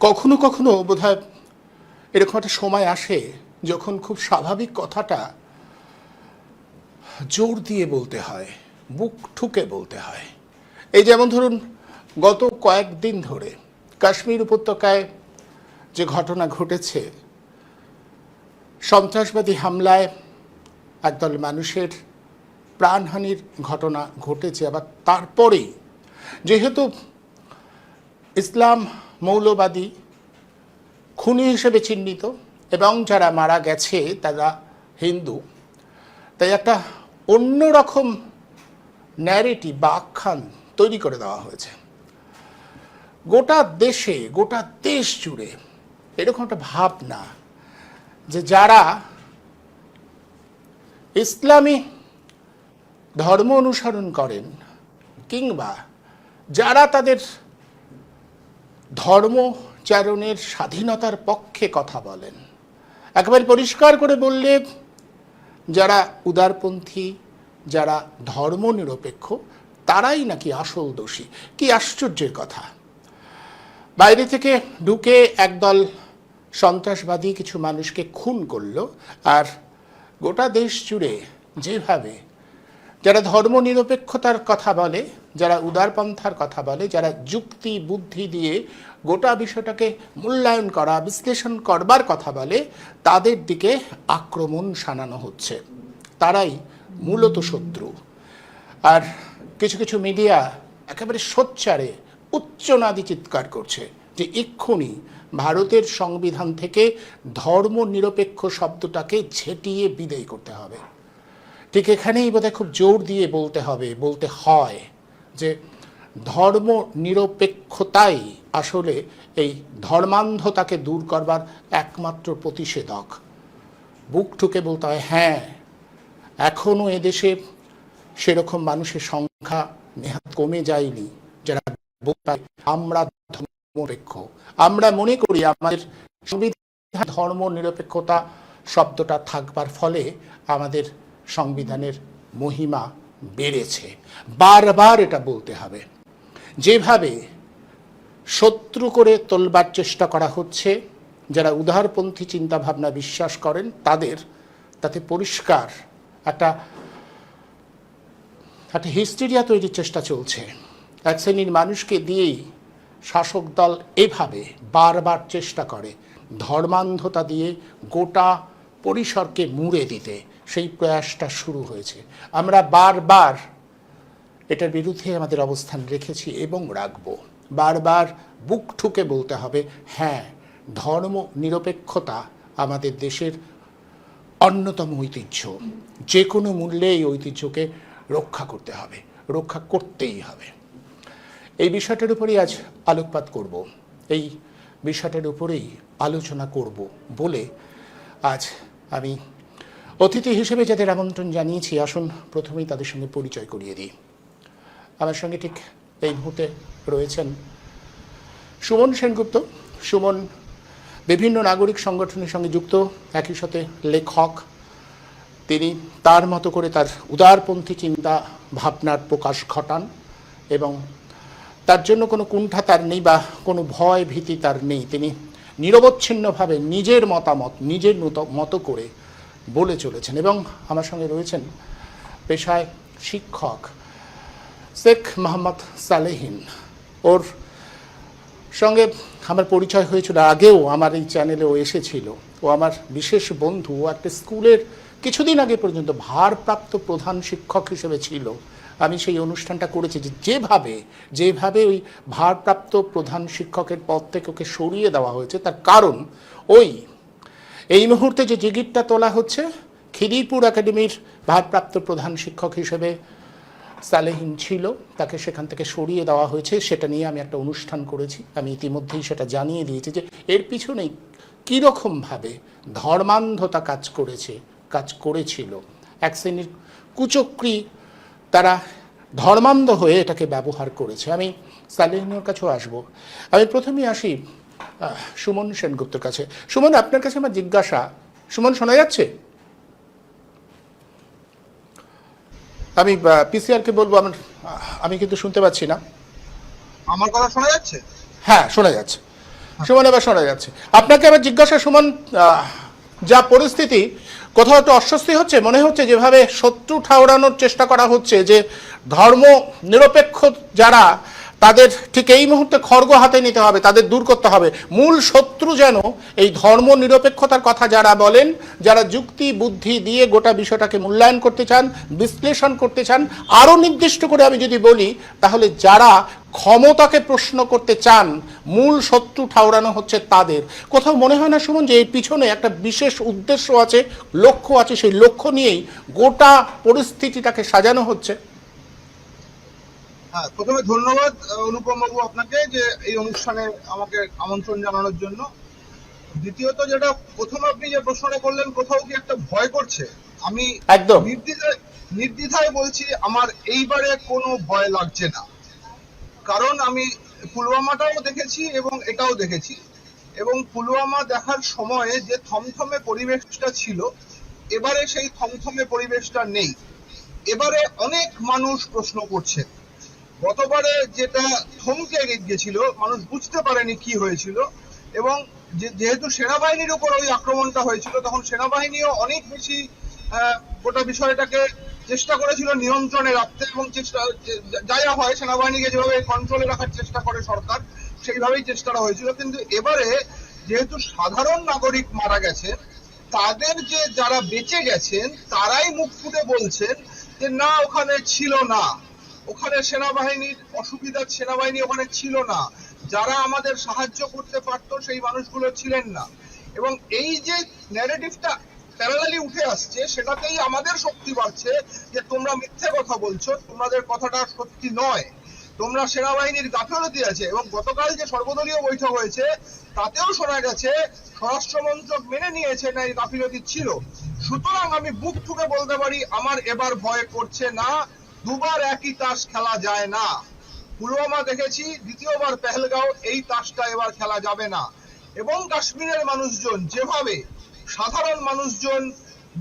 কখনো কখনো বোধহয় এরকম একটা সময় আসে যখন খুব স্বাভাবিক কথাটা জোর দিয়ে বলতে হয়, বুক ঠুকে বলতে হয়। এই যেমন ধরুন, গত কয়েকদিন ধরে কাশ্মীর উপত্যকায় যে ঘটনা ঘটেছে, সন্ত্রাসবাদী হামলায় একদল মানুষের প্রাণহানির ঘটনা ঘটেছে। আবার তারপরেই যেহেতু ইসলাম মৌলবাদী খুনি হিসেবে চিহ্নিত এবং যারা মারা গেছে তারা হিন্দু, তাই একটা অন্যরকম ন্যারেটিভ বা আখ্যান তৈরি করে দেওয়া হয়েছে। গোটা দেশ জুড়ে এরকম একটা ভাবনা যে যারা ইসলামী ধর্ম অনুসরণ করেন কিংবা যারা তাদের ধর্মচারণের স্বাধীনতার পক্ষে কথা বলেন, একেবারে পরিষ্কার করে বললে যারা উদারপন্থী, যারা ধর্মনিরপেক্ষ, তারাই নাকি আসল দোষী। কি আশ্চর্যের কথা! বাইরে থেকে ঢুকে একদল সন্ত্রাসবাদী কিছু মানুষকে খুন করল, আর গোটা দেশ জুড়ে যেভাবে যারা ধর্মনিরপেক্ষতার কথা বলে, যারা উদারপন্থার কথা বলে, যারা যুক্তি বুদ্ধি দিয়ে গোটা বিষয়টাকে মূল্যায়ন করা, বিশ্লেষণ করবার কথা বলে, তাদের দিকে আক্রমণ শানানো হচ্ছে। তারাই মূলত শত্রু। আর কিছু কিছু মিডিয়া একেবারে সোচ্চারে উচ্চনাদী চিৎকার করছে যে এক্ষুনি ভারতের সংবিধান থেকে ধর্মনিরপেক্ষ শব্দটাকে ঝেঁটিয়ে বিদায় করতে হবে। ঠিক এখানেই বোধহয় খুব জোর দিয়ে বলতে হয় যে ধর্ম নিরপেক্ষতাই আসলে এই ধর্মান্ধতাকে দূর করবার একমাত্র প্রতিষেধক। বুক ঠুকে বলতে হয়, হ্যাঁ, এখনও এদেশে সেরকম মানুষের সংখ্যা নেহাত কমে যায়নি যারা আমরা ধর্মনিরপেক্ষ। আমরা মনে করি আমাদের সংবিধান ধর্ম নিরপেক্ষতা শব্দটা থাকবার ফলে আমাদের সংবিধানের মহিমা বেড়েছে। বারবার এটা বলতে হবে। যেভাবে শত্রু করে তোলবার চেষ্টা করা হচ্ছে যারা উদারপন্থী চিন্তাভাবনা বিশ্বাস করেন তাদের, তাতে পরিষ্কার একটা হিস্টেরিয়া তৈরির চেষ্টা চলছে। এক শ্রেণীর মানুষকে দিয়েই শাসক দল এভাবে বারবার চেষ্টা করে ধর্মান্ধতা দিয়ে গোটা পরিসরকে মুড়ে দিতে। সেই প্রয়াসটা শুরু হয়েছে। আমরা বারবার এটার বিরুদ্ধে আমাদের অবস্থান রেখেছি এবং রাখব। বারবার বুক ঠুকে বলতে হবে, হ্যাঁ, ধর্ম নিরপেক্ষতা আমাদের দেশের অন্যতম ঐতিহ্য। যে কোনো মূল্যে এই ঐতিহ্যকে রক্ষা করতে হবে, রক্ষা করতেই হবে। এই বিষয়টার উপরেই আজ আলোকপাত করব, এই বিষয়টার উপরেই আলোচনা করব বলে আজ আমি অতিথি হিসেবে যাদের আমন্ত্রণ জানিয়েছি, আসুন প্রথমেই তাদের সঙ্গে পরিচয় করিয়ে দিই। আমার সঙ্গে ঠিক এই মুহূর্তে রয়েছেন সুমন সেনগুপ্ত। সুমন বিভিন্ন নাগরিক সংগঠনের সঙ্গে যুক্ত, একই সাথে লেখক। তিনি তার মতো করে তার উদারপন্থী চিন্তা ভাবনার প্রকাশ ঘটান এবং তার জন্য কোনো কুণ্ঠা তার নেই বা কোনো ভয় ভীতি তার নেই। তিনি নিরবচ্ছিন্নভাবে নিজের মতামত নিজের মতো করে বলে চলেছেন। এবং আমার সঙ্গে রয়েছেন পেশায় শিক্ষক শেখ মোহাম্মদ সালেহীন। ওর সঙ্গে আমার পরিচয় হয়েছিল, আগেও আমার এই চ্যানেলেও এসেছিল। ও আমার বিশেষ বন্ধু। ও একটা স্কুলের কিছুদিন আগে পর্যন্ত ভারপ্রাপ্ত প্রধান শিক্ষক হিসেবে ছিল। আমি সেই অনুষ্ঠানটা করেছি যেভাবে ওই ভারপ্রাপ্ত প্রধান শিক্ষকের পদ থেকে ওকে সরিয়ে দেওয়া হয়েছে, তার কারণ এই মুহূর্তে যে জিগিরটা তোলা হচ্ছে, খিদিরপুর একাডেমির ভারপ্রাপ্ত প্রধান শিক্ষক হিসেবে সালেহীন ছিল, তাকে সেখান থেকে সরিয়ে দেওয়া হয়েছে। সেটা নিয়ে আমি একটা অনুষ্ঠান করেছি। আমি ইতিমধ্যেই সেটা জানিয়ে দিয়েছি যে এর পিছনেই কীরকমভাবে ধর্মান্ধতা কাজ করেছিল। এক শ্রেণীর কুচক্রী তারা ধর্মান্ধ হয়ে এটাকে ব্যবহার করেছে। আমি সালেহীনের কাছেও আসবো। আমি প্রথমেই আসি সুমন সেনগুপ্তর কাছে। সুমন, আপনার কাছে আমার জিজ্ঞাসা। সুমন, শোনা যাচ্ছে? আমি পিসিআরকে বলবো, আমি কিন্তু শুনতে পাচ্ছি না। আমার কথা শোনা যাচ্ছে? হ্যাঁ, শোনা যাচ্ছে। সুমন এবার শোনা যাচ্ছে। আপনাকে আবার জিজ্ঞাসা সুমন, যা পরিস্থিতি, কোথাও একটু অস্বস্তি হচ্ছে? মনে হচ্ছে যেভাবে শত্রু ঠাউরানোর চেষ্টা করা হচ্ছে যে ধর্ম নিরপেক্ষ যারা, তাদের ঠিক এই মুহূর্তে খড়গ হাতে নিতে হবে, তাদের দূর করতে হবে। মূল শত্রু যেন এই ধর্ম নিরপেক্ষতার কথা যারা বলেন, যারা যুক্তি বুদ্ধি দিয়ে গোটা বিষয়টাকে মূল্যায়ন করতে চান, বিশ্লেষণ করতে চান, আরও নির্দিষ্ট করে আমি যদি বলি তাহলে যারা ক্ষমতাকে প্রশ্ন করতে চান, মূল শত্রু ঠাউরানো হচ্ছে তাদের। কোথাও মনে হয় না সুমন যে এর পিছনে একটা বিশেষ উদ্দেশ্য আছে, লক্ষ্য আছে, সেই লক্ষ্য নিয়েই গোটা পরিস্থিতিটাকে সাজানো হচ্ছে? হ্যাঁ, প্রথমে ধন্যবাদ অনুপম বাবু আপনাকে যে এই অনুষ্ঠানে আমাকে আমন্ত্রণ জানানোর জন্য। দ্বিতীয়ত, যেটা প্রথম আপনি যে প্রশ্নটা করলেন, কোথাও কি একটা ভয় করছে, আমি একদম নির্দ্বিধায় বলছি আমার এইবারে কোনো ভয় লাগছে না। কারণ আমি পুলওয়ামাটাও দেখেছি এবং এটাও দেখেছি, এবং পুলওয়ামা দেখার সময়ে যে থমথমে পরিবেশটা ছিল, এবারে সেই থমথমে পরিবেশটা নেই। এবারে অনেক মানুষ প্রশ্ন করছে। গতবারে যেটা থমকে গিয়েছিল, মানুষ বুঝতে পারেনি কি হয়েছিল, এবং যেহেতু সেনাবাহিনীর উপর ওই আক্রমণটা হয়েছিল, তখন সেনাবাহিনীও অনেক বেশি গোটা বিষয়টাকে চেষ্টা করেছিল নিয়ন্ত্রণে রাখতে, এবং চেষ্টা যা হয় সেনাবাহিনীকে যেভাবে কন্ট্রোলে রাখার চেষ্টা করে সরকার, সেইভাবেই চেষ্টাটা হয়েছিল। কিন্তু এবারে যেহেতু সাধারণ নাগরিক মারা গেছে, তাদের যে যারা বেঁচে গেছেন তারাই মুখ ফুটে বলছেন যে না, ওখানে ছিল না, ওখানে সেনাবাহিনীর অসুবিধা, সেনাবাহিনী ওখানে ছিল না, যারা আমাদের সাহায্য করতে পারতো সেই মানুষগুলো ছিলেন না। এবং এই যে ন্যারেটিভটা প্যারালালি উঠে আসছে, সেটাতেই আমাদের শক্তি বাড়ছে যে তোমরা মিথ্যে কথা বলছো, তোমাদের কথাটা সত্যি নয়, তোমরা সেনাবাহিনীর গাফিলতি আছে। এবং গতকাল যে সর্বদলীয় বৈঠক হয়েছে, তাতেও শোনা গেছে স্বরাষ্ট্র মন্ত্রক মেনে নিয়েছে না এই গাফিলতি ছিল। সুতরাং আমি বুক ঠুকে বলতে পারি আমার এবার ভয় করছে না। দুবার একই তাস খেলা যায় না। পুলওয়ামা দেখেছি, দ্বিতীয়বার পেহেলগাঁও, এই তাসটা এবার খেলা যাবে না। এবং কাশ্মীরের মানুষজন যেভাবে, সাধারণ মানুষজন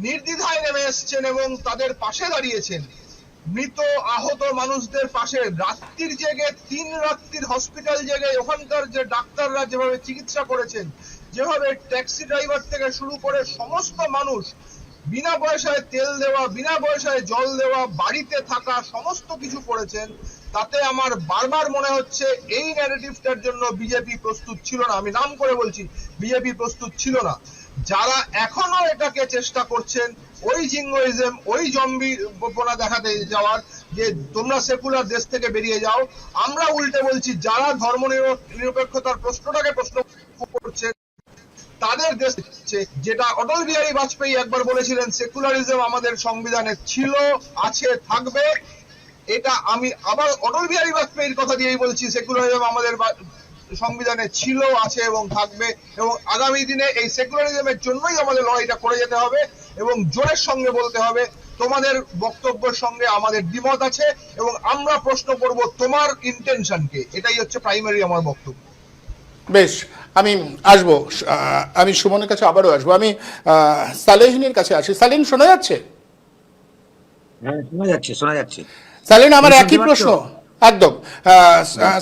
নির্দ্বিধায় নেমে এসছেন এবং তাদের পাশে দাঁড়িয়েছেন, মৃত আহত মানুষদের পাশে রাত্রির জেগে, 3 রাত্রির হসপিটাল জেগে ওখানকার যে ডাক্তাররা যেভাবে চিকিৎসা করেছেন, যেভাবে ট্যাক্সি ড্রাইভার থেকে শুরু করে সমস্ত মানুষ বিনা পয়সায় তেল দেওয়া, বিনা পয়সায় জল দেওয়া, বাড়িতে থাকা, সমস্ত কিছু করেছেন, তাতে আমার বারবার মনে হচ্ছে এই ন্যারেটিভটার জন্য বিজেপি প্রস্তুত ছিল না। আমি নাম করে বলছি, বিজেপি প্রস্তুত ছিল না। যারা এখনো এটাকে চেষ্টা করছেন ওই জিঙ্গোইজম, ওই জম্বি পোনা দেখাতে যাওয়ার, যে তোমরা সেকুলার দেশ থেকে বেরিয়ে যাও, আমরা উল্টে বলছি যারা ধর্ম নিরপেক্ষতার প্রশ্নটাকে প্রশ্ন করছে তাদের দেশ, যেটা অটল বিহারী বাজপেয়ী একবার বলেছিলেন, সেকুলারিজম আমাদের সংবিধানে ছিল, আছে, থাকবে। এটা আমি আবার অটল বিহারী বাজপেয়ীর কথা দিয়েই বলছি, সেকুলারিজম আমাদের সংবিধানে ছিল, আছে এবং থাকবে। এবং আগামী দিনে এই সেকুলারিজমের জন্যই আমাদের লড়াইটা করে যেতে হবে, এবং জোরের সঙ্গে বলতে হবে তোমাদের বক্তব্যের সঙ্গে আমাদের দ্বিমত আছে, এবং আমরা প্রশ্ন করব তোমার ইন্টেনশনকে। এটাই হচ্ছে প্রাইমারি আমার বক্তব্য। বেশ, আমি আসবো, আমি সুমনের কাছে আবারও আসবো। আমি সালেহিনীর কাছে আসি। সালিন, শোনা যাচ্ছে? হ্যাঁ, শোনা যাচ্ছে, শোনা যাচ্ছে। সালিন, আমার শুনতে একই পাচ্ছ? প্রশ্ন। একদম।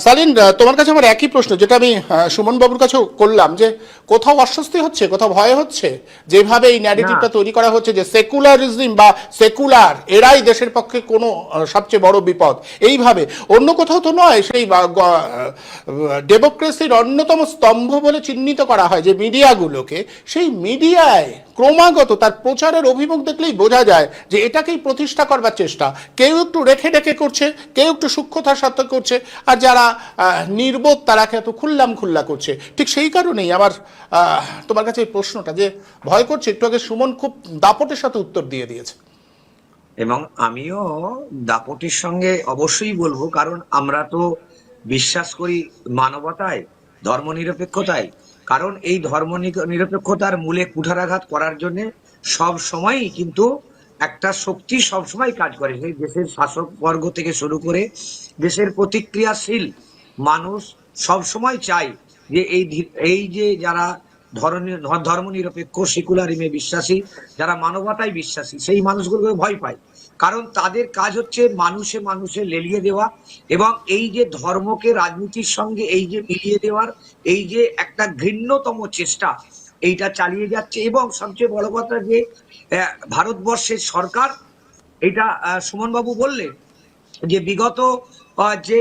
সালিন, তোমার কাছে আমার একই প্রশ্ন, যেটা আমি সুমন বাবুর কাছেও করলাম, যে কোথাও অস্বস্তি হচ্ছে, কোথাও ভয় হচ্ছে, যেভাবে এই ন্যারেটিভটা তৈরি করা হচ্ছে যে সেকুলারিজম বা সেকুলার এরাই দেশের পক্ষে কোনো সবচেয়ে বড় বিপদ, এইভাবে অন্য কোথাও তো নয়। সেই ডেমোক্রেসির অন্যতম স্তম্ভ বলে চিহ্নিত করা হয় যে মিডিয়াগুলোকে, সেই মিডিয়ায় ক্রমাগত তার প্রচারের অভিমুখ দেখলেই বোঝা যায় যে এটাকেই প্রতিষ্ঠা করবার চেষ্টা। কেউ একটু রেখে রেখে করছে, কেউ একটু সূক্ষ্মতার সাথে করছে, আর যারা নির্বোধ তারা এত খুল্লা করছে। ঠিক সেই কারণেই আমার তোমার কাছে এই প্রশ্নটা, যে ভয় করছে। একটু আগে সুমন খুব দাপটের সাথে উত্তর দিয়ে দিয়েছে, এবং আমিও দাপটের সঙ্গে অবশ্যই বলবো, কারণ আমরা তো বিশ্বাস করি মানবতায়, ধর্মনিরপেক্ষতায়। কারণ এই ধর্ম নিরপেক্ষতার মূলে কুঠারাঘাত করার জন্য সব সময়ই কিন্তু একটা শক্তি সব সময় কাজ করে। সেই দেশের শাসক বর্গ থেকে শুরু করে দেশের প্রতিক্রিয়াশীল মানুষ সব সময় চায় যে এই যে যারা ধর্ম নিরপেক্ষ, সেকুলারিজমে বিশ্বাসী, যারা মানবতায় বিশ্বাসী, সেই মানুষগুলোকে ভয় পায়। কারণ তাদের কাজ হচ্ছে মানুষে মানুষে লেলিয়ে দেওয়া, এবং এই যে ধর্মকে রাজনীতির সঙ্গে এই যে মিলিয়ে দেওয়ার এই যে একটা ঘৃণ্যতম চেষ্টা, এইটা চালিয়ে যাচ্ছে। এবং সবচেয়ে বড় কথা যে ভারতবর্ষের সরকার, এটা সুমনবাবু বললেন যে বিগত যে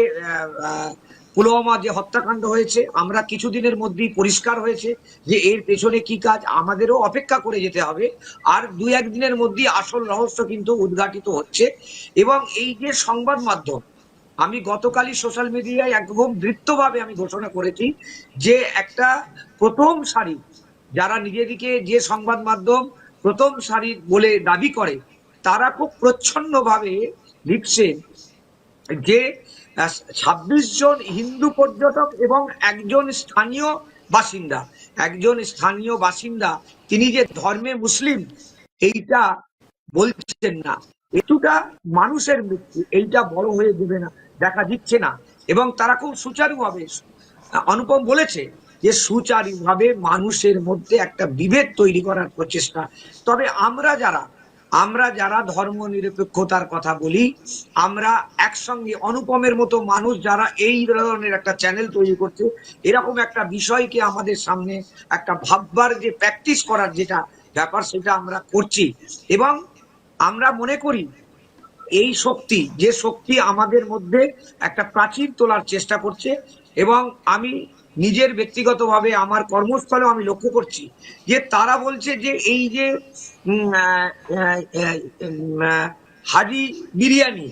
পুলওয়ামা যে হত্যাকাণ্ড হয়েছে, আমরা কিছুদিনের মধ্যেই পরিষ্কার হয়েছে যে এর পেছনে কি কাজ। আমাদেরও অপেক্ষা করে যেতে হবে, আর দু একদিনের মধ্যেই আসল রহস্য কিন্তু উদ্ঘাটিত হচ্ছে। এবং এই যে সংবাদ মাধ্যম, আমি গতকালই সোশ্যাল মিডিয়ায় একদম দৃপ্তভাবে আমি ঘোষণা করেছি যে একটা প্রথম সারি, যারা নিজেদেরকে যে সংবাদ মাধ্যম প্রথম সারি বলে দাবি করে, তারা খুব প্রচ্ছন্নভাবে লিখছে যে 26 জন হিন্দু পর্যটক এবং একজন স্থানীয় বাসিন্দা তিনি যে ধর্মে মুসলিম এইটা বলছেন না। এটুকা মানুষের মৃত্যু, এইটা বড় হয়ে দেবে না, দেখা দিচ্ছে না। এবং তারা খুব সুচারুভাবে, অনুপম বলেছে যে সুচারুভাবে মানুষের মধ্যে একটা বিভেদ তৈরি করার প্রচেষ্টা। তবে আমরা যারা ধর্ম নিরপেক্ষতার কথা বলি, আমরা একসঙ্গে অনুপমের মতো মানুষ যারা এই ধরনের একটা চ্যানেল তৈরি করছে, এরকম একটা বিষয়কে আমাদের সামনে একটা ভাববার যে প্র্যাকটিস করার যেটা ব্যাপার, সেটা আমরা করছি। এবং আমরা মনে করি এই শক্তি, যে শক্তি আমাদের মধ্যে একটা প্রাচীর তোলার চেষ্টা করছে। এবং আমি নিজের ব্যক্তিগতভাবে আমার কর্মস্থলেও আমি লক্ষ্য করছি যে তারা বলছে যে এই যে হাজি বিরিয়ানি,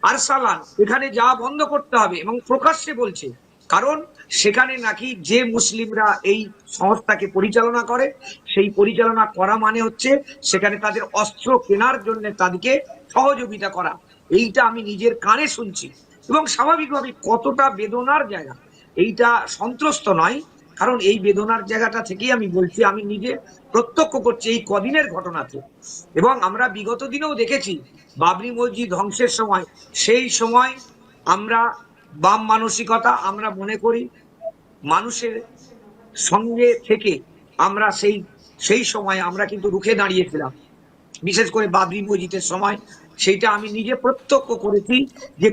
আরসালান, এখানে যাওয়া বন্ধ করতে হবে, এবং প্রকাশ্যে বলছে। কারণ সেখানে নাকি যে মুসলিমরা এই সংস্থাকে পরিচালনা করে, সেই পরিচালনা করা মানে হচ্ছে সেখানে তাদের অস্ত্র কেনার জন্য তাদেরকে সহযোগিতা করা। এইটা আমি নিজের কানে শুনছি, এবং স্বাভাবিকভাবে কতটা বেদনার জায়গা, এইটা সন্ত্রস্ত নয়, কারণ এই বেদনার জায়গাটা থেকেই আমি বলছি, আমি নিজে প্রত্যক্ষ করছি এই কদিনের ঘটনাতে। এবং আমরা বিগত দিনেও দেখেছি বাবরি মসজিদ ধ্বংসের সময়, সেই সময় আমরা বাম মানসিকতা, আমরা মনে করি মানুষের সঙ্গে থেকে আমরা সেই সময় আমরা কিন্তু রুখে দাঁড়িয়েছিলাম, বিশেষ করে বাবরি মসজিদের সময়। সেইটা আমি নিজে প্রত্যক্ষ করেছি যে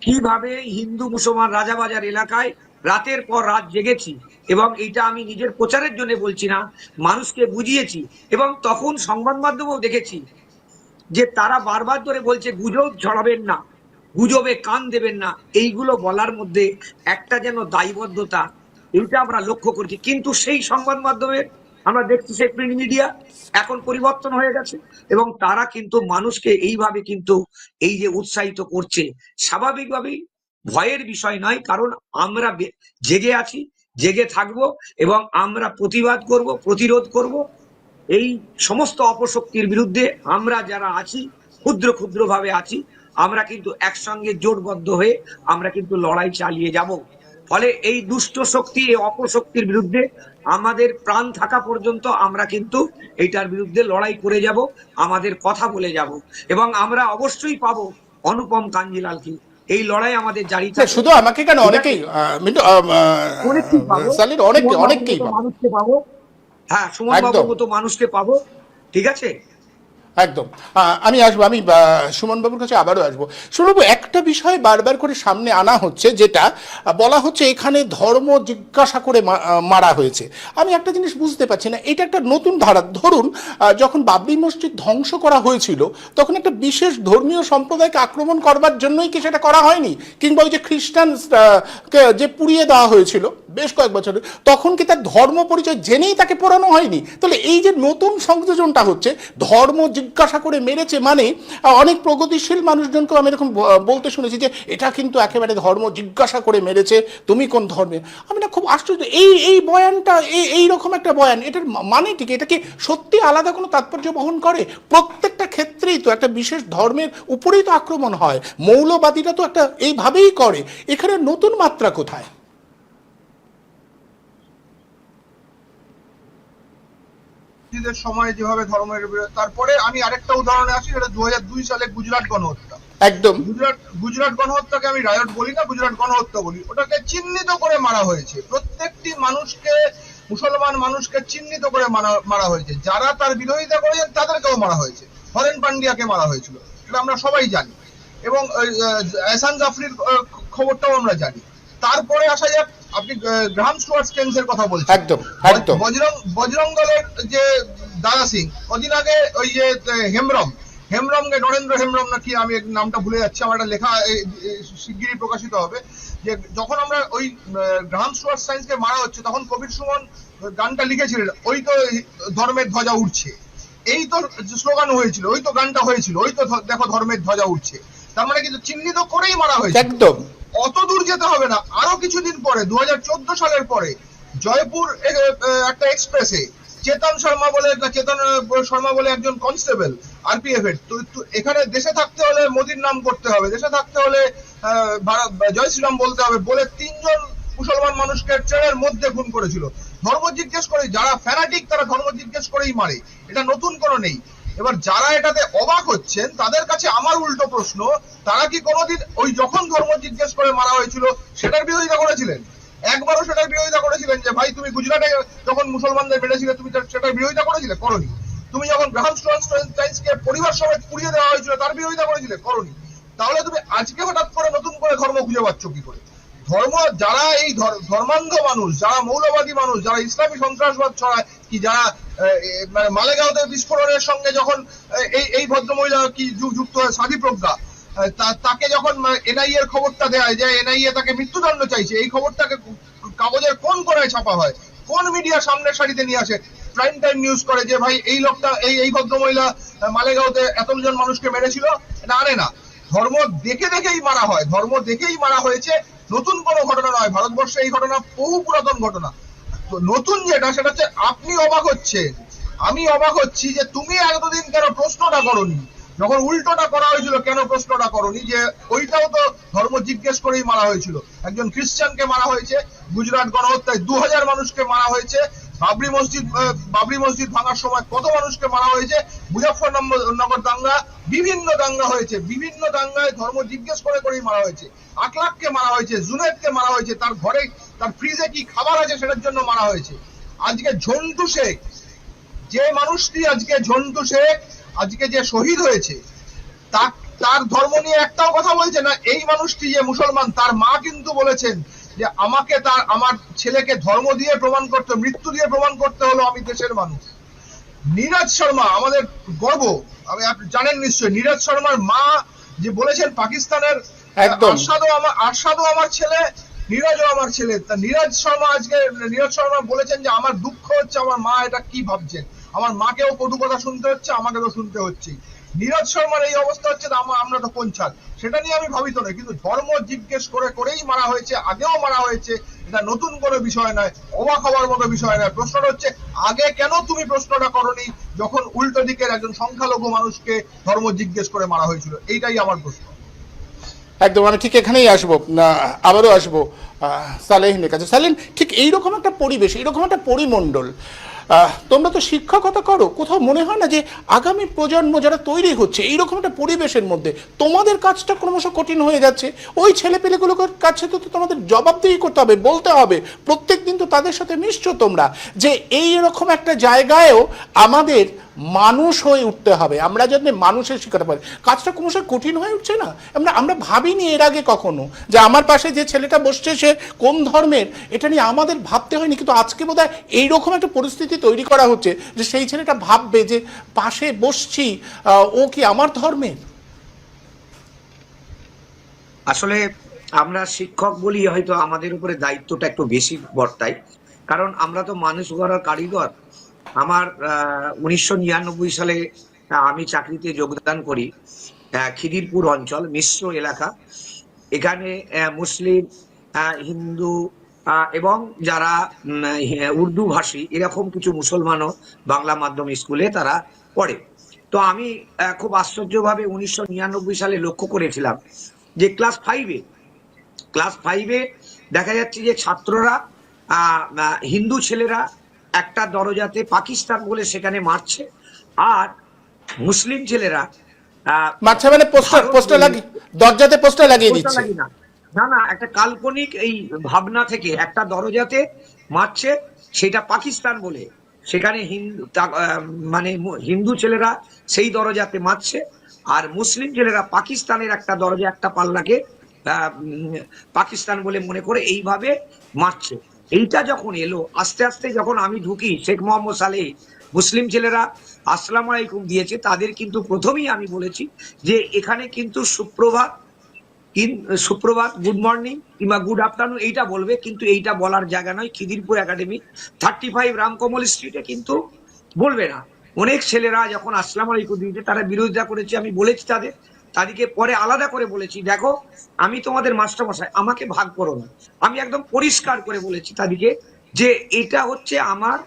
কিভাবে হিন্দু মুসলমান রাজাবাজার এলাকায় রাতের পর রাত জেগেছি। এবং এইটা আমি নিজের প্রচারের জন্য বলছি না, মানুষকে বুঝিয়েছি। এবং তখন সংবাদ মাধ্যমেও দেখেছি যে তারা বারবার ধরে বলছে গুজব ছড়াবেন না, গুজবে কান দেবেন না। এইগুলো বলার মধ্যে একটা যেন দায়বদ্ধতা, এইটা আমরা লক্ষ্য করছি। কিন্তু সেই সংবাদ মাধ্যমের আমরা দেখছি সেই প্রিন্ট মিডিয়া এখন পরিবর্তন হয়ে গেছে, এবং তারা কিন্তু মানুষকে এইভাবে কিন্তু এই যে উৎসাহিত করছে, স্বাভাবিকভাবেই ভয়ের বিষয় নয়। কারণ আমরা জেগে আছি, জেগে থাকবো, এবং আমরা প্রতিবাদ করব, প্রতিরোধ করব এই সমস্ত অপশক্তির বিরুদ্ধে। আমরা যারা আছি, ক্ষুদ্র ভাবে আছি, আমরা কিন্তু একসঙ্গে জোটবদ্ধ হয়ে আমরা কিন্তু লড়াই চালিয়ে যাব। ফলে এই দুষ্ট শক্তি, এই অপশক্তির বিরুদ্ধে আমাদের প্রাণ থাকা পর্যন্ত আমরা কিন্তু এইটার বিরুদ্ধে লড়াই করে যাব, আমাদের কথা বলে যাব। এবং আমরা অবশ্যই পাবো অনুপম কাঞ্জিলালকে। এই লড়াই আমাদের জারি থাকবে। শুধু আমাকে কেন, অনেকেই অনেককেই মানুষকে পাবো। হ্যাঁ, সুমনবাবুর মতো মানুষকে পাবো। ঠিক আছে, একদম। আমি আসবো, আমি সুমনবাবুর কাছে আবারও আসবো। সুমনবাবু, একটা বিষয় বারবার করে সামনে আনা হচ্ছে, যেটা বলা হচ্ছে এখানে ধর্ম জিজ্ঞাসা করে মারা হয়েছে। আমি একটা জিনিস বুঝতে পারছি না, এটা একটা নতুন ধারা। ধরুন যখন বাবরি মসজিদ ধ্বংস করা হয়েছিল, তখন একটা বিশেষ ধর্মীয় সম্প্রদায়কে আক্রমণ করবার জন্যই কি সেটা করা হয়নি? কিংবা ওই যে খ্রিস্টান যে পুড়িয়ে দেওয়া হয়েছিল বেশ কয়েক বছর, তখন কি তার ধর্ম পরিচয় জেনেই তাকে পোড়ানো হয়নি? তাহলে এই যে নতুন সংযোজনটা হচ্ছে, ধর্ম জিজ্ঞাসা করে মেরেছে, মানে অনেক প্রগতিশীল মানুষজনকেও আমি এরকম বলতে শুনেছি যে এটা কিন্তু একেবারে ধর্ম জিজ্ঞাসা করে মেরেছে, তুমি কোন ধর্মে। আমি না খুব আশ্চর্য, এই বয়ানটা, এই রকম একটা বয়ান, এটার মানে ঠিক, এটা কি সত্যি আলাদা কোনো তাৎপর্য বহন করে? প্রত্যেকটা ক্ষেত্রেই তো একটা বিশেষ ধর্মের উপরেই তো আক্রমণ হয়, মৌলবাদীরা তো একটা এইভাবেই করে, এখানে নতুন মাত্রা কোথায়? সময় যেভাবে ধর্মের বিরোধী, তারপরে আমি আরেকটা উদাহরণে আসি, যেটা 2002 সালে গুজরাট গণহত্যা। একদম, গুজরাট গণহত্যাকে আমি রায়ট বলি না, গুজরাট গণহত্যা বলি। ওটাকে চিহ্নিত করে মারা হয়েছে, প্রত্যেকটি মানুষকে, মুসলমান মানুষকে চিহ্নিত করে মারা হয়েছে। যারা তার বিরোধিতা করেছেন তাদেরকেও মারা হয়েছে। হরেন পান্ডিয়াকে মারা হয়েছিল, এটা আমরা সবাই জানি, এবং এহসান জাফরির খবরটাও আমরা জানি। তারপরে আসা যাক, আপনি গ্রাহাম স্টুয়ার্ট স্টেন্সের কথা বলছেন, একদম একদম। বজরং দলের যে দাদা সিং, কদিন আগে ওই যে হেমব্রমকে, নরেন্দ্র হেমব্রম নাকি, আমি নামটা ভুলে যাচ্ছি, আমার একটা লেখা শিগগিরই প্রকাশিত হবে, যে যখন আমরা ওই গ্রাহাম স্টুয়ার্ট স্টেন্সকে মারা হচ্ছে, তখন কবির সুমন গানটা লিখেছিলেন, ওই তো ধর্মের ধ্বজা উঠছে, এই তো স্লোগান হয়েছিল, ওই তো গানটা হয়েছিল, ওই তো দেখো ধর্মের ধ্বজা উঠছে। তার মানে কিন্তু চিহ্নিত করেই মারা হয়েছে। একদম। অত দূর যেতে হবে না, আরো কিছুদিন পরে 2014 সালের পরে জয়পুর একটা এক্সপ্রেসে চেতন শর্মা বলে একজন কনস্টেবল আরপিএফ এর, তো এখানে দেশে থাকতে হলে মোদির নাম করতে হবে, দেশে থাকতে হলে জয় শ্রীরাম বলতে হবে বলে 3 জন মুসলমান মানুষকে ট্রেনের মধ্যে খুন করেছিল। ধর্ম জিজ্ঞেস করে, যারা ফ্যানাটিক তারা ধর্ম জিজ্ঞেস করেই মারে, এটা নতুন কোনো নেই। এবার যারা এটাতে অবাক হচ্ছেন তাদের কাছে আমার উল্টো প্রশ্ন, তারা কি কোনোদিন ওই যখন ধর্ম জিজ্ঞেস করে মারা হয়েছিল সেটার বিরোধিতা করেছিলেন? একবারও সেটার বিরোধিতা করেছিলেন যে ভাই তুমি গুজরাটে যখন মুসলমানদের মেরেছিলে তুমি সেটার বিরোধিতা করেছিলে? করনি। তুমি যখন গ্রাহাম স্টুয়ার্টকে পরিবার সমেত পুড়িয়ে দেওয়া হয়েছিল তার বিরোধিতা করেছিলে? করনি। তাহলে তুমি আজকে হঠাৎ করে নতুন করে ধর্ম খুঁজে পাচ্ছ কি করে? ধর্ম, যারা এই ধর্মান্ধ মানুষ, যারা মৌলবাদী মানুষ, যারা ইসলামী সন্ত্রাসবাদ ছড়ায়, কি যারা মানে মালেগাঁওতে বিস্ফোরণের সঙ্গে যখন এই ভদ্রমহিলা কি যুক্ত হয় সাধী প্রজ্ঞা, তাকে যখন এনআইএ এর খবরটা দেয় যে এনআইএ তাকে মৃত্যুদণ্ড চাইছে, এই খবরটাকে কাগজের কোন কোনায় ছাপা হয়, কোন মিডিয়া সামনের সারিতে নিয়ে আসে, প্রাইম টাইম নিউজ করে যে ভাই এই লোকটা, এই ভদ্রমহিলা মালেগাঁওতে এতজন মানুষকে মেরেছিল, এটা আনে না। ধর্ম দেখে দেখেই মারা হয়, ধর্ম দেখেই মারা হয়েছে, নতুন কোনো ঘটনা নয়। ভারতবর্ষে এই ঘটনা বহু পুরাতন ঘটনা। তো নতুন যেটা, সেটা হচ্ছে আপনি অবাক হচ্ছেন, আমি অবাক হচ্ছি যে তুমি এতদিন কেন প্রশ্নটা করনি, যখন উল্টোটা করা হয়েছিল কেন প্রশ্নটা করনি যে ওইটাও তো ধর্ম জিজ্ঞেস করেই মারা হয়েছিল। একজন খ্রিস্টানকে মারা হয়েছে, গুজরাট গণহত্যায় 2000 মানুষকে মারা হয়েছে, বাবরি মসজিদ ভাঙার সময় কত মানুষকে মারা হয়েছে, মুজফ্ফরনগর দাঙ্গা, বিভিন্ন দাঙ্গা হয়েছে, বিভিন্ন দাঙ্গায় ধর্ম জিজ্ঞেস করেই মারা হয়েছে। আকলাককে মারা হয়েছে, জুনেদকে মারা হয়েছে, তার ঘরে তার ফ্রিজে কি খাবার আছে সেটার জন্য মারা হয়েছে। আজকে ঝন্টু শেখ, যে মানুষটি আজকে ঝন্টু শেখ আজকে যে শহীদ হয়েছে, তার ধর্ম নিয়ে একটাও কথা বলছে না। এই মানুষটি যে মুসলমান, তার মা কিন্তু বলেছেন যে আমাকে আমার ছেলেকে ধর্ম দিয়ে প্রমাণ করতে, মৃত্যু দিয়ে প্রমাণ করতে হলো আমি দেশের মানুষ। নীরজ শর্মা আমাদের গর্ব, আপনি জানেন নিশ্চয়ই, নীরজ শর্মার মা যে বলেছেন পাকিস্তানের আরশাদও আমার ছেলে, নীরজও আমার ছেলে। তা নীরজ শর্মা বলেছেন যে আমার দুঃখ হচ্ছে আমার মা এটা কি ভাবছেন, আমার মাকেও কটু কথা শুনতে হচ্ছে, আমাকেও শুনতে হচ্ছে। নীরজ শর্মার এই অবস্থা হচ্ছে, আমরা তো কোন ছাড়, সেটা নিয়ে আমি ভাবিত না, কিন্তু ধর্ম জিজ্ঞেস করেই মারা হয়েছে, আগেও মারা হয়েছে, এটা নতুন কোনো বিষয় নয়, অবাক হওয়ার মতো বিষয় নয়। প্রশ্নটা হচ্ছে আগে কেন তুমি প্রশ্নটা করনি যখন উল্টো দিকের একজন সংখ্যালঘু মানুষকে ধর্ম জিজ্ঞেস করে মারা হয়েছিল? এইটাই আমার প্রশ্ন। একদম, আমি ঠিক এখানেই আসবো, আবারও আসবো সালেহিনের কাছে। সালেহিন, ঠিক এইরকম একটা পরিবেশ, এইরকম একটা পরিমণ্ডল, তোমরা তো শিক্ষকতা করো, কোথাও মনে হয় না যে আগামী প্রজন্ম যারা তৈরি হচ্ছে এইরকম একটা পরিবেশের মধ্যে তোমাদের কাজটা ক্রমশ কঠিন হয়ে যাচ্ছে? ওই ছেলেপেলেগুলোর কাছে তো তোমাদের জবাবদিহি করতে হবে, বলতে হবে, প্রত্যেক দিন তো তাদের সাথে মিশছো তোমরা, যে এইরকম একটা জায়গায়ও আমাদের মানুষ হয়ে উঠতে হবে, আমরা যাতে মানুষের শিক্ষাটা পারি। কাজটা ক্রমশ কঠিন হয়ে উঠছে না? আমরা ভাবিনি এর আগে কখনো যে আমার পাশে যে ছেলেটা বসছে সে কোন ধর্মের, এটা নিয়ে আমাদের ভাবতে হয়নি, কিন্তু আজকে বোধহয় এইরকম একটা পরিস্থিতি তৈরি করা হচ্ছে যে সেই ছেলেটা ভাববে যে পাশে বসছি ও কি আমার ধর্মের। আসলে আমরা শিক্ষক বলি হয়তো আমাদের উপরে দায়িত্বটা একটু বেশি বর্তায়, কারণ আমরা তো মানুষ গড়ার কারিগর। আমার 1999 সালে আমি চাকরিতে যোগদান করি, খিদিরপুর অঞ্চল মিশ্র এলাকা, এখানে মুসলিম, হিন্দু এবং যারা উর্দু ভাষী এরকম কিছু মুসলমানও বাংলা মাধ্যম স্কুলে তারা পড়ে। তো আমি খুব আশ্চর্যভাবে 1999 সালে লক্ষ্য করেছিলাম যে ক্লাস ফাইভে দেখা যাচ্ছে যে ছাত্ররা, হিন্দু ছেলেরা একটা দরজাতে পাকিস্তান বলে সেখানে মারছে, আর মুসলিম ছেলেরা মারছে মানে পোস্টার লাগিয়ে দরজাতে পোস্টার লাগিয়ে দিচ্ছে। না, একটা কাল্পনিক এই ভাবনা থেকে একটা দরজাতে মারছে, সেটা পাকিস্তান বলে, সেখানে মানে হিন্দু ছেলেরা সেই দরজাতে মারছে, আর মুসলিম ছেলেরা পাকিস্তানের একটা দরজা, একটা পাল্লাকে পাকিস্তান বলে মনে করে এইভাবে মারছে। এইটা যখন এলো আস্তে আস্তে, যখন আমি ঢুকি, শেখ মোহাম্মদ সালেহ মুসলিম ছেলেরা আসসালামু আলাইকুম দিয়েছে, তাদের কিন্তু প্রথমেই আমি বলেছি যে এখানে কিন্তু সুপ্রভাত, গুড মর্নিং কিংবা গুড আফটারনুন এইটা বলবে, কিন্তু এইটা বলার জায়গা নয়। খিদিরপুর একাডেমি 35 রামকমল স্ট্রিটে কিন্তু বলবে না। অনেক ছেলেরা যখন আসসালামু আলাইকুম দিয়েছে তারা বিরোধিতা করেছে, আমি বলেছি তাদেরকে পরে আলাদা করে বলেছি, দেখো আমি তোমাদের মাস্টারমশাই, আমাকে ভাগ করো না। আমি একদম পরিষ্কার করে বলেছি তাদেরকে যে এটা হচ্ছে আমার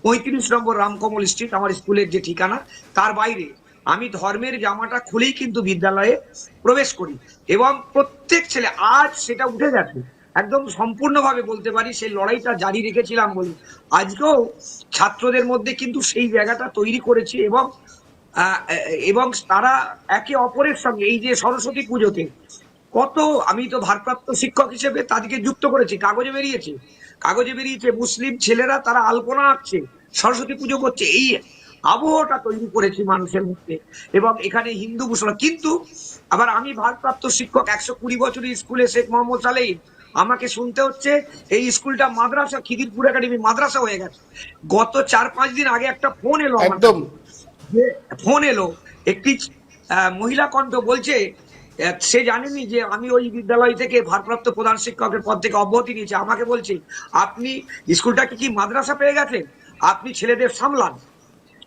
35 নম্বর রামকমল স্ট্রিট, আমার স্কুলের যে ঠিকানা, তার বাইরে আমি ধর্মের জামাটা খুলেই কিন্তু বিদ্যালয়ে প্রবেশ করি। এবং প্রত্যেক ছেলে, আজ সেটা উঠে গেছে, একদম সম্পূর্ণভাবে বলতে পারি সেই লড়াইটা জারি রেখেছিলাম বলে আজকেও ছাত্রদের মধ্যে কিন্তু সেই জায়গাটা তৈরি করেছি। এবং তারা একে অপরের সঙ্গে, এই যে সরস্বতী পুজোতে কত, আমি তো ভারপ্রাপ্ত শিক্ষক হিসেবে তাদেরকে যুক্ত করেছি, কাগজে বেরিয়েছে মুসলিম ছেলেরা তারা আলপনা আঁকছে, সরস্বতী পুজো করছে, এই আবহটা তৈরি করেছি মানুষের মধ্যে। এবং এখানে হিন্দু মুসলমান, কিন্তু আবার আমি ভারপ্রাপ্ত শিক্ষক, 120 বছরের স্কুলে শেখ মোহাম্মদ সালেহ, আমাকে শুনতে হচ্ছে এই স্কুলটা মাদ্রাসা, খিদিরপুর একাডেমি মাদ্রাসা হয়ে গেছে। গত 4-5 দিন আগে একটা ফোন এলো, একদম একটি মহিলা কণ্ঠ বলছে সে জানেনি যে আমি ওই বিদ্যালয় থেকে ভারপ্রাপ্ত প্রধান শিক্ষকের পদ থেকে অব্যাহতি নিয়েছি। আমাকে বলছে, আপনি স্কুলটাকে কি মাদ্রাসা পেয়ে গেছেন, আপনি ছেলেদের সামলান।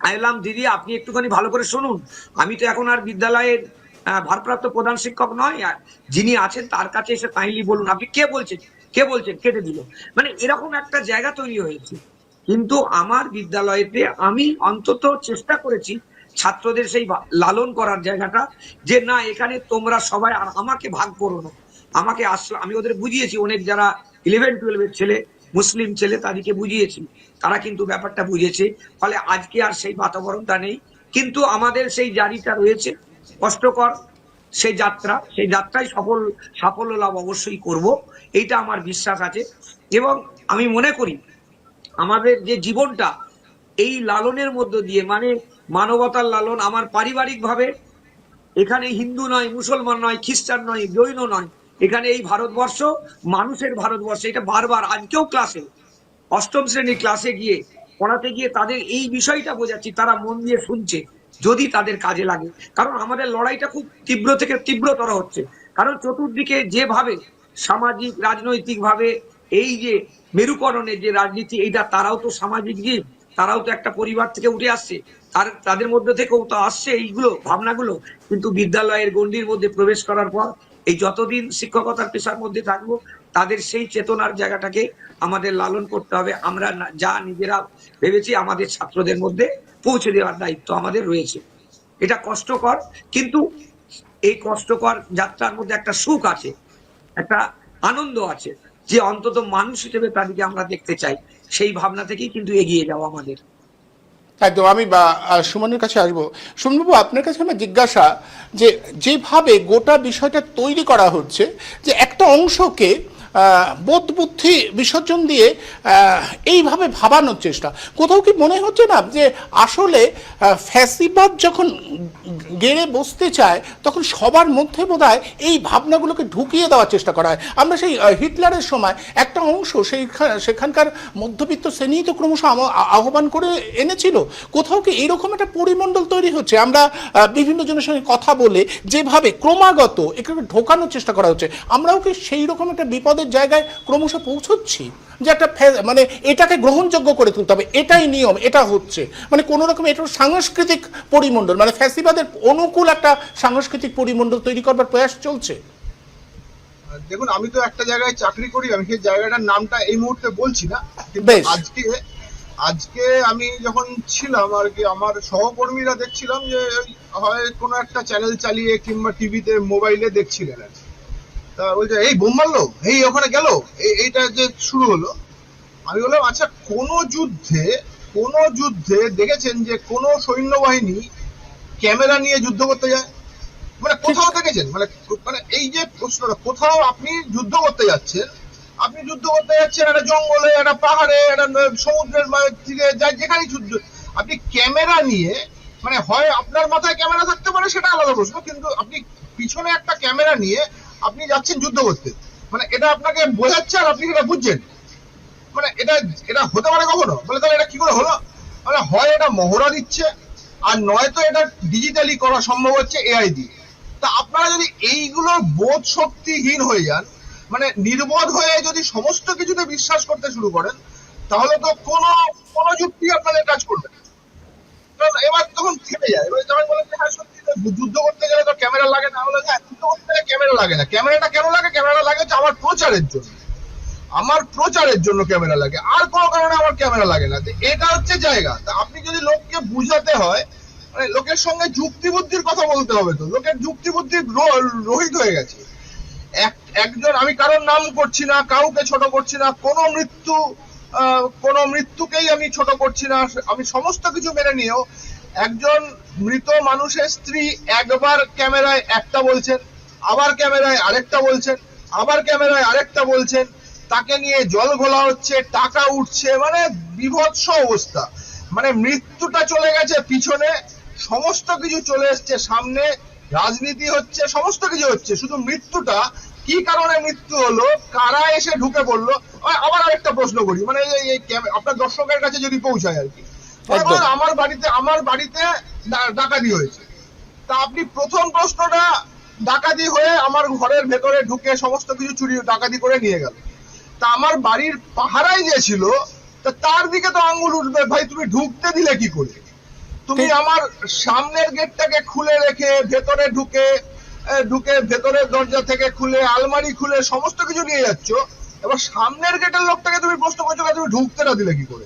আইলাম, দিদি আপনি একটুখানি ভালো করে শুনুন, আমি তো এখন আর বিদ্যালয়ের ভারপ্রাপ্ত প্রধান শিক্ষক নয়, যিনি আছেন তার কাছে এসে কাইন্ডলি বলুন আপনি কে বলছেন, কেটে দিল। মানে এরকম একটা জায়গা তৈরি হয়েছে। কিন্তু আমার বিদ্যালয়েতে আমি অন্তত চেষ্টা করেছি ছাত্রদের সেই লালন করার জায়গাটা, যে না এখানে তোমরা সবাই, আর আমাকে ভাগ করো না, আমাকে আমি ওদের বুঝিয়েছি, অনেক যারা 11-12 ছেলে, মুসলিম ছেলে, তাদেরকে বুঝিয়েছি, তারা কিন্তু ব্যাপারটা বুঝেছে। ফলে আজকে আর সেই বাতাবরণটা নেই, কিন্তু আমাদের সেই জারিটা রয়েছে, কষ্টকর সেই যাত্রায় সাফল্য লাভ অবশ্যই করব, এইটা আমার বিশ্বাস আছে। এবং আমি মনে করি আমাদের যে জীবনটা এই লালনের মধ্য দিয়ে, মানে মানবতার লালন, আমার পারিবারিক ভাবে এখানে হিন্দু নয়, মুসলমান নয়, খ্রিস্টান নয়, জৈন নয়, এখানে এই ভারতবর্ষ মানুষের ভারতবর্ষ। এটা বারবার আজকেও ক্লাসে, 8ম শ্রেণীর ক্লাসে গিয়ে পড়াতে গিয়ে তাদের এই বিষয়টা বোঝাচ্ছি, তারা মন দিয়ে শুনছে, যদি তাদের কাজে লাগে। কারণ আমাদের লড়াইটা খুব তীব্র থেকে তীব্রতর হচ্ছে, কারণ চতুর্দিকে যেভাবে সামাজিক রাজনৈতিক ভাবে এই যে মেরুকরণের যে রাজনীতি, এইটা তারাও তো সামাজিক জীব, তারাও তো একটা পরিবার থেকে উঠে আসছে, তাদের মধ্যে থেকেও তো আসছে এইগুলো ভাবনাগুলো। কিন্তু বিদ্যালয়ের গণ্ডির মধ্যে প্রবেশ করার পর এই যতদিন শিক্ষকতার পেশার মধ্যে থাকবো, তাদের সেই চেতনার জায়গাটাকে আমাদের লালন করতে হবে। আমরা যা নিজেরা ভেবেছি আমাদের ছাত্রদের মধ্যে পৌঁছে দেওয়ার দায়িত্ব আমাদের রয়েছে। এটা কষ্টকর, কিন্তু এই কষ্টকর যাত্রার মধ্যে একটা সুখ আছে, একটা আনন্দ আছে, যে অন্তত মানুষ হিসেবে তাদেরকে আমরা দেখতে চাই। সেই ভাবনা থেকেই কিন্তু এগিয়ে যাওয়া আমাদের। একদম। আমি সুমনের কাছে আসবো। সুমনবাবু, আপনার কাছে আমার জিজ্ঞাসা, যে যেভাবে গোটা বিষয়টা তৈরি করা হচ্ছে, যে একটা অংশকে বোধ বুদ্ধি বিসর্জন দিয়ে এইভাবে ভাবানোর চেষ্টা, কোথাও কি মনে হচ্ছে না যে আসলে ফ্যাসিবাদ যখন গেড়ে বসতে চায় তখন সবার মধ্যে বোধহয় এই ভাবনাগুলোকে ঢুকিয়ে দেওয়ার চেষ্টা করা হয়? আমরা সেই হিটলারের সময় একটা অংশ সেখানকার মধ্যবিত্ত শ্রেণী তো ক্রমশ আহ্বান করে এনেছিল, কোথাও কি এইরকম একটা পরিমণ্ডল তৈরি হচ্ছে? আমরা বিভিন্ন জনের সঙ্গে কথা বলে যেভাবে ক্রমাগত এখানে ঢোকানোর চেষ্টা করা হচ্ছে, আমরাও কি সেই রকম একটা বিপদের জায়গায় ক্রমশ পৌঁছচ্ছি, যে একটা মানে এটাকে গ্রহণযোগ্য করে তুলতে হবে, এটাই নিয়ম, এটা হচ্ছে, মানে কোনো রকম এটা সাংস্কৃতিক পরিমণ্ডল, মানে ফ্যাসিবাদের অনুকূল একটা সাংস্কৃতিক পরিমণ্ডল তৈরি করবার প্রয়াস চলছে? দেখুন, আমি তো একটা জায়গায় চাকরি করি, আমি সেই জায়গাটার নামটা এই মুহূর্তে বলছি না, কিন্তু আজকে আমি যখন ছিলাম আর কি, আমার সহকর্মীরা দেখছিলাম যে হয় কোনো একটা চ্যানেল চালিয়ে কিংবা টিভিতে মোবাইলে দেখছিলেন আর কি, তা বলছে এই বোম মারলো, এই ওখানে গেল, এইটা যে শুরু হলো। আমি বললাম আচ্ছা, কোন যুদ্ধে দেখেছেন যে কোন সৈন্যবাহিনী ক্যামেরা নিয়ে যুদ্ধ করতে যায়? মানে কোথাও দেখেছেন? মানে এই যে প্রশ্নটা, কোথাও আপনি যুদ্ধ করতে যাচ্ছেন, আপনি যুদ্ধ করতে যাচ্ছেন একটা জঙ্গলে, একটা পাহাড়ে, একটা সমুদ্রের থেকে যেখানেই যুদ্ধ, আপনি ক্যামেরা নিয়ে, মানে হয় আপনার মাথায় ক্যামেরা থাকতে পারে সেটা আলাদা প্রশ্ন, কিন্তু আপনি পিছনে একটা ক্যামেরা নিয়ে আপনি যাচ্ছেন যুদ্ধ করতে, মানে এটা আপনাকে বোঝাচ্ছে আর আপনি সেটা বুঝছেন, মানে এটা এটা হতে পারে কখনো? বলে তাহলে এটা কি করে হলো? মানে হয় এটা মহড়া দিচ্ছে, আর নয়তো এটা ডিজিটালি করা সম্ভব হচ্ছে এআই দিয়ে। তা আপনারা যদি এইগুলো বোধ শক্তিহীন হয়ে যান, মানে নির্বোধ হয়ে যদি সমস্ত কিছুতে বিশ্বাস করতে শুরু করেন, তাহলে তো কোনো কোনো যুক্তি আপনাদের কাজ করবে না। এবার তখন থেমে যায়। এবার যখন বলেন যে হ্যাঁ সত্যি যুদ্ধ করতে গেলে তো ক্যামেরা লাগে না, হলে হ্যাঁ যুদ্ধ করতে গেলে ক্যামেরা লাগে না। ক্যামেরাটা কেন লাগে? ক্যামেরাটা লাগে হচ্ছে আমার প্রচারের জন্য, আমার প্রচারের জন্য ক্যামেরা লাগে, আর কোনো কারণে আমার ক্যামেরা লাগে না। এটা হচ্ছে জায়গা। তা আপনি যদি লোককে বুঝাতে হয়, মানে লোকের সঙ্গে যুক্তি বুদ্ধির কথা বলতে হবে, তো লোকের যুক্তি বুদ্ধি রহিত হয়ে গেছে। একজন, আমি কারোর নাম করছি না, কাউকে ছোট করছি না, কোনো মৃত্যুকেই আমি ছোট করছি না, আমি সমস্ত কিছু মেনে নিয়েও একজন মৃত মানুষের স্ত্রী একবার ক্যামেরায় একটা বলছেন, আবার ক্যামেরায় আরেকটা বলছেন, আবার ক্যামেরায় আরেকটা বলছেন, তাকে নিয়ে জল ঘোলা হচ্ছে, টাকা উঠছে, মানে বিভৎস অবস্থা। মানে মৃত্যুটা চলে গেছে পিছনে, সমস্ত কিছু চলে এসছে সামনে, রাজনীতি হচ্ছে, সমস্ত কিছু হচ্ছে, শুধু মৃত্যুটা কি কারণে মৃত্যু হলো, কারা এসে ঢুকে পড়লো। আবার আরেকটা প্রশ্ন করি, মানে এই আপনার দর্শকের কাছে যদি পৌঁছায় আর কি, আমার বাড়িতে ডাকাতি হয়েছে, তা আপনি প্রথম প্রশ্নটা, ডাকাতি হয়ে আমার ঘরের ভেতরে ঢুকে সমস্ত কিছু চুরি ডাকাতি করে নিয়ে গেল, তা আমার বাড়ির পাহারায় যে ছিল, তা তার দিকে তো আঙ্গুল উঠবে, ভাই তুমি ঢুকতে দিলে কি করে? তুমি আমার সামনের গেটটাকে খুলে রেখে ভেতরে ঢুকে ভেতরের দরজা থেকে খুলে আলমারি খুলে সমস্ত কিছু নিয়ে যাচ্ছ, এবার সামনের গেটের লোকটাকে তুমি প্রশ্ন করছো তুমি ঢুকতে না দিলে কি করে?